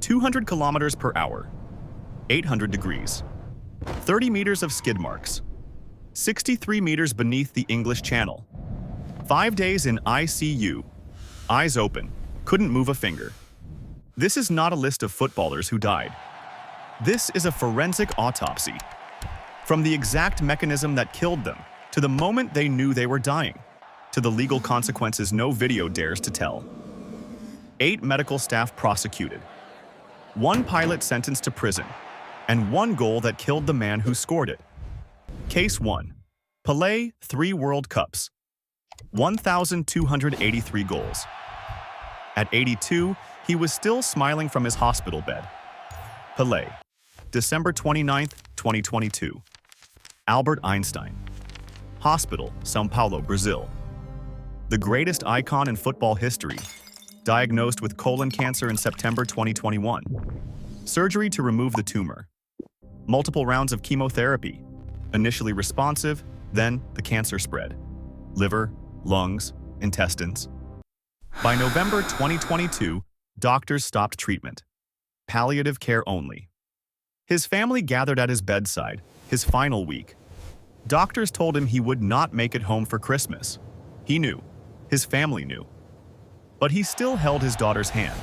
200 kilometers per hour, 800 degrees, 30 meters of skid marks, 63 meters beneath the English Channel, 5 days in ICU, eyes open, couldn't move a finger. This is not a list of footballers who died. This is a forensic autopsy. From the exact mechanism that killed them, to the moment they knew they were dying, to the legal consequences no video dares to tell. 8 medical staff prosecuted, 1 pilot sentenced to prison, and 1 goal that killed the man who scored it. Case 1. Pelé, 3 World Cups, 1,283 goals. At 82, he was still smiling from his hospital bed. Pelé, December 29, 2022. Albert Einstein. Hospital, São Paulo, Brazil. The greatest icon in football history, diagnosed with colon cancer in September 2021. Surgery to remove the tumor. Multiple rounds of chemotherapy. Initially responsive, then the cancer spread. Liver, lungs, intestines. By November 2022, doctors stopped treatment. Palliative care only. His family gathered at his bedside, his final week. Doctors told him he would not make it home for Christmas. He knew. His family knew. But he still held his daughter's hand.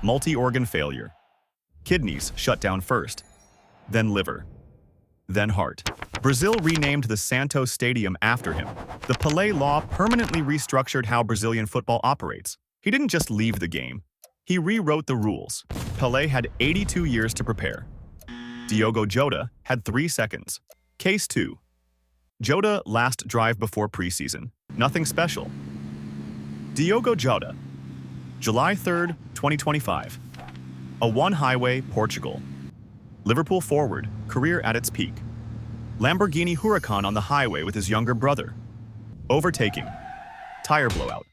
Multi-organ failure. Kidneys shut down first, then liver, then heart. Brazil renamed the Santos Stadium after him. The Pelé law permanently restructured how Brazilian football operates. He didn't just leave the game. He rewrote the rules. Pelé had 82 years to prepare. Diogo Jota had 3 seconds. Case 2. Jota last drive before preseason. Nothing special. Diogo Jota, July 3, 2025. A1 highway, Portugal. Liverpool forward, career at its peak. Lamborghini Huracan on the highway with his younger brother. Overtaking. Tire blowout.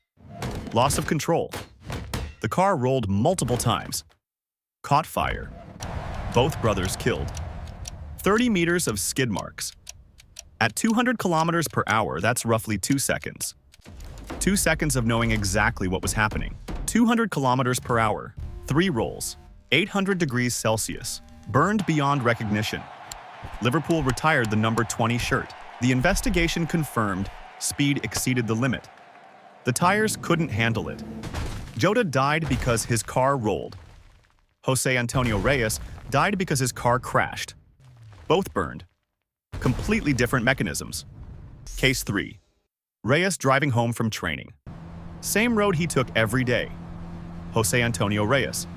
Loss of control. The car rolled multiple times. Caught fire. Both brothers killed. 30 meters of skid marks. At 200 kilometers per hour, that's roughly 2 seconds. 2 seconds of knowing exactly what was happening. 200 kilometers per hour, 3 rolls, 800 degrees Celsius, burned beyond recognition. Liverpool retired the number 20 shirt. The investigation confirmed speed exceeded the limit. The tires couldn't handle it. Jota died because his car rolled. José Antonio Reyes died because his car crashed. Both burned. Completely different mechanisms. Case 3. Reyes driving home from training. Same road he took every day. José Antonio Reyes.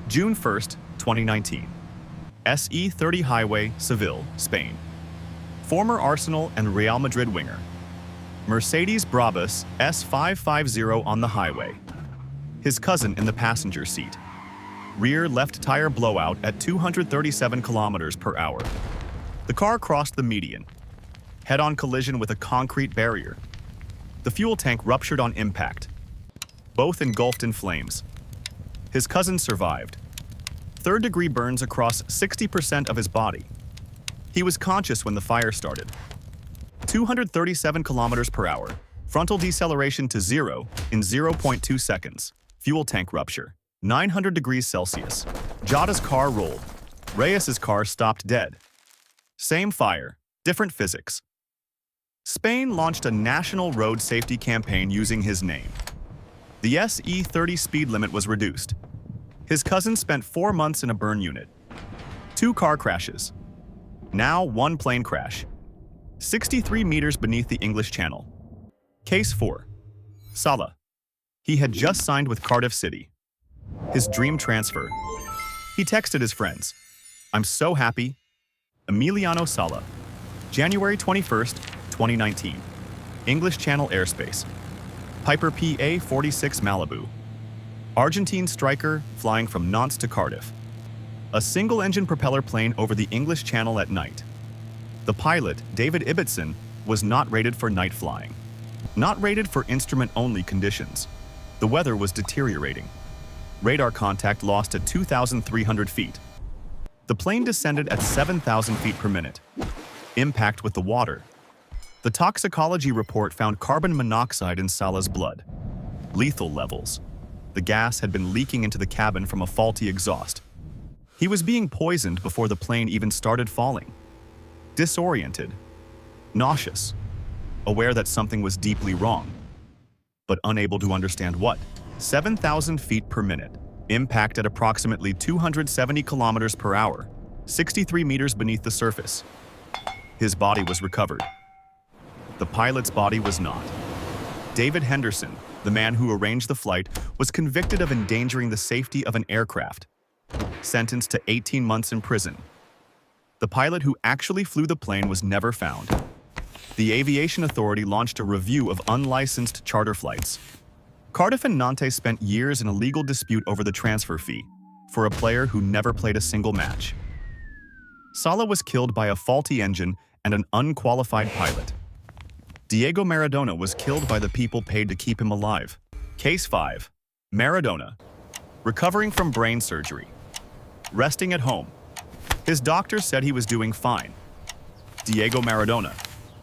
June 1st, 2019. SE30 Highway, Seville, Spain. Former Arsenal and Real Madrid winger. Mercedes Brabus S550 on the highway. His cousin in the passenger seat. Rear left tire blowout at 237 kilometers per hour. The car crossed the median. Head-on collision with a concrete barrier. The fuel tank ruptured on impact. Both engulfed in flames. His cousin survived. Third-degree burns across 60% of his body. He was conscious when the fire started. 237 kilometers per hour. Frontal deceleration to 0 in 0.2 seconds. Fuel tank rupture. 900 degrees Celsius. Jota's car rolled. Reyes's car stopped dead. Same fire, different physics. Spain launched a national road safety campaign using his name. The SE30 speed limit was reduced. His cousin spent 4 months in a burn unit. 2 car crashes. Now 1 plane crash. 63 meters beneath the English Channel. Case 4. Sala. He had just signed with Cardiff City. His dream transfer. He texted his friends. "I'm so happy." Emiliano Sala. January 21st, 2019. English Channel airspace. Piper PA-46 Malibu. Argentine striker flying from Nantes to Cardiff. A single-engine propeller plane over the English Channel at night. The pilot, David Ibbotson, was not rated for night flying. Not rated for instrument-only conditions. The weather was deteriorating. Radar contact lost at 2,300 feet. The plane descended at 7,000 feet per minute. Impact with the water. The toxicology report found carbon monoxide in Sala's blood. Lethal levels. The gas had been leaking into the cabin from a faulty exhaust. He was being poisoned before the plane even started falling. Disoriented, nauseous, aware that something was deeply wrong, but unable to understand what. 7,000 feet per minute, impact at approximately 270 kilometers per hour, 63 meters beneath the surface. His body was recovered. The pilot's body was not. David Henderson, the man who arranged the flight, was convicted of endangering the safety of an aircraft, sentenced to 18 months in prison. The pilot who actually flew the plane was never found. The Aviation Authority launched a review of unlicensed charter flights. Cardiff and Nantes spent years in a legal dispute over the transfer fee for a player who never played a single match. Sala was killed by a faulty engine and an unqualified pilot. Diego Maradona was killed by the people paid to keep him alive. Case 5. Maradona. Recovering from brain surgery. Resting at home. His doctor said he was doing fine. Diego Maradona.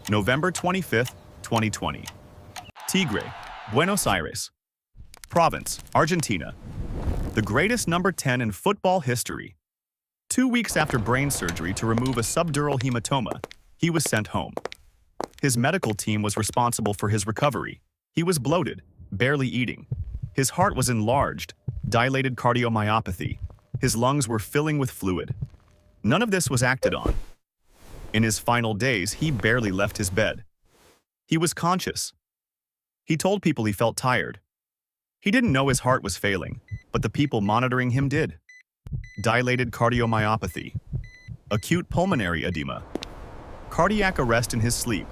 November 25, 2020. Tigre, Buenos Aires. Province, Argentina. The greatest number 10 in football history. 2 weeks after brain surgery to remove a subdural hematoma, he was sent home. His medical team was responsible for his recovery. He was bloated, barely eating. His heart was enlarged, dilated cardiomyopathy. His lungs were filling with fluid. None of this was acted on. In his final days, he barely left his bed. He was conscious. He told people he felt tired. He didn't know his heart was failing, but the people monitoring him did. Dilated cardiomyopathy. Acute pulmonary edema. Cardiac arrest in his sleep.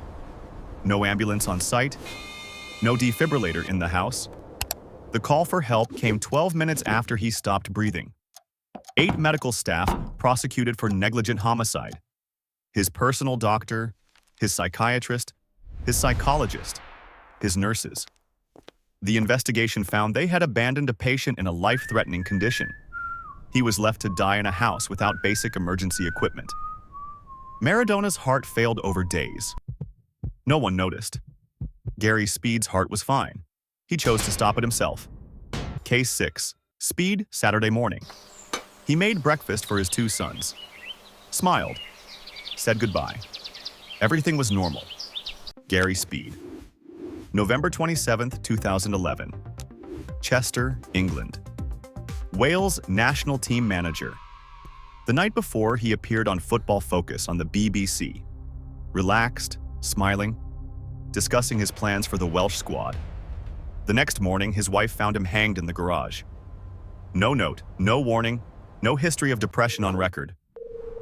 No ambulance on site. No defibrillator in the house. The call for help came 12 minutes after he stopped breathing. 8 medical staff prosecuted for negligent homicide. His personal doctor, his psychiatrist, his psychologist, his nurses. The investigation found they had abandoned a patient in a life-threatening condition. He was left to die in a house without basic emergency equipment. Maradona's heart failed over days. No one noticed. Gary Speed's heart was fine. He chose to stop it himself. Case 6. Speed, Saturday morning. He made breakfast for his 2 sons. Smiled. Said goodbye. Everything was normal. Gary Speed. November 27, 2011. Chester, England. Wales national team manager. The night before, he appeared on Football Focus on the BBC. Relaxed, smiling, discussing his plans for the Welsh squad. The next morning, his wife found him hanged in the garage. No note, no warning, no history of depression on record.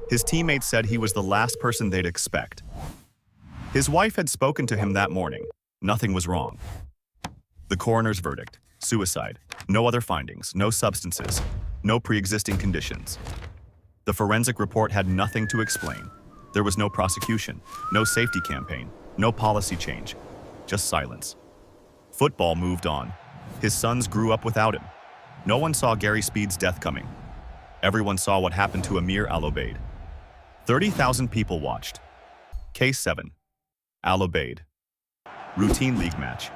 His teammates said he was the last person they'd expect. His wife had spoken to him that morning. Nothing was wrong. The coroner's verdict: suicide. No other findings, no substances, no pre-existing conditions. The forensic report had nothing to explain. There was no prosecution, no safety campaign, no policy change, just silence. Football moved on. His sons grew up without him. No one saw Gary Speed's death coming. Everyone saw what happened to al-Obeid. 30,000 people watched. Case 7. Al-Obeid. Routine league match.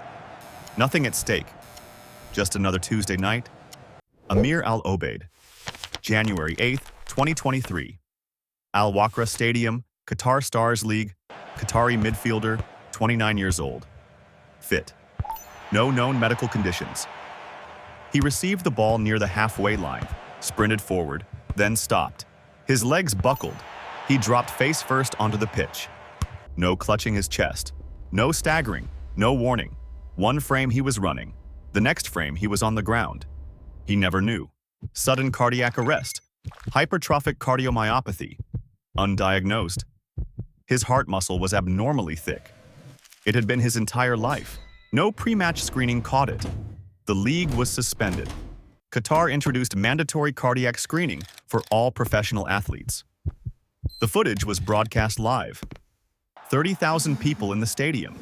Nothing at stake. Just another Tuesday night. al-Obeid. January 8th, 2023. Al-Wakra Stadium, Qatar Stars League, Qatari midfielder, 29 years old. Fit. No known medical conditions. He received the ball near the halfway line, sprinted forward, then stopped. His legs buckled. He dropped face first onto the pitch. No clutching his chest. No staggering. No warning. One frame he was running. The next frame he was on the ground. He never knew. Sudden cardiac arrest. Hypertrophic cardiomyopathy. Undiagnosed. His heart muscle was abnormally thick. It had been his entire life. No pre-match screening caught it. The league was suspended. Qatar introduced mandatory cardiac screening for all professional athletes. The footage was broadcast live. 30,000 people in the stadium.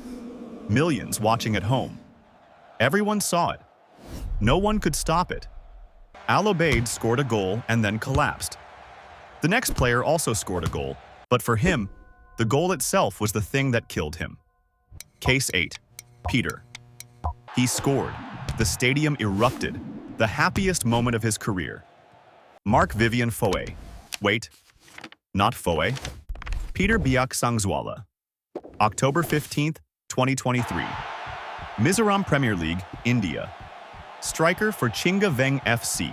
Millions watching at home. Everyone saw it. No one could stop it. Al-Obeid scored a goal and then collapsed. The next player also scored a goal, but for him, the goal itself was the thing that killed him. Case 8. Peter. He scored. The stadium erupted. The happiest moment of his career. Mark Vivian Foe. Wait, not Foe. Peter Biaksangzuala. October 15th, 2023. Mizoram Premier League, India. Striker for Chingaveng FC.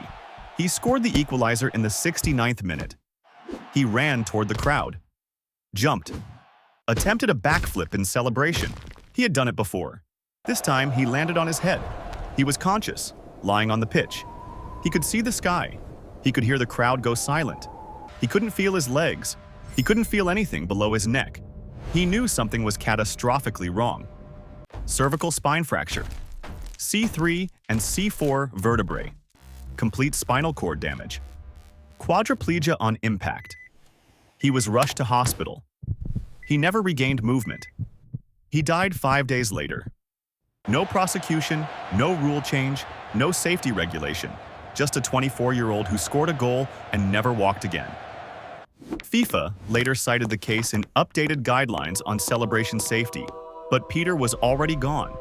He scored the equalizer in the 69th minute. He ran toward the crowd. Jumped. Attempted a backflip in celebration. He had done it before. This time, he landed on his head. He was conscious, lying on the pitch. He could see the sky. He could hear the crowd go silent. He couldn't feel his legs. He couldn't feel anything below his neck. He knew something was catastrophically wrong. Cervical spine fracture. C3 and C4 vertebrae. Complete spinal cord damage. Quadriplegia on impact. He was rushed to hospital. He never regained movement. He died 5 days later. No prosecution, no rule change, no safety regulation. Just a 24-year-old who scored a goal and never walked again. FIFA later cited the case in updated guidelines on celebration safety, but Peter was already gone.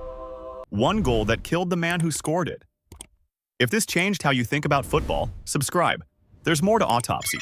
One goal that killed the man who scored it. If this changed how you think about football, subscribe. There's more to Autopsy.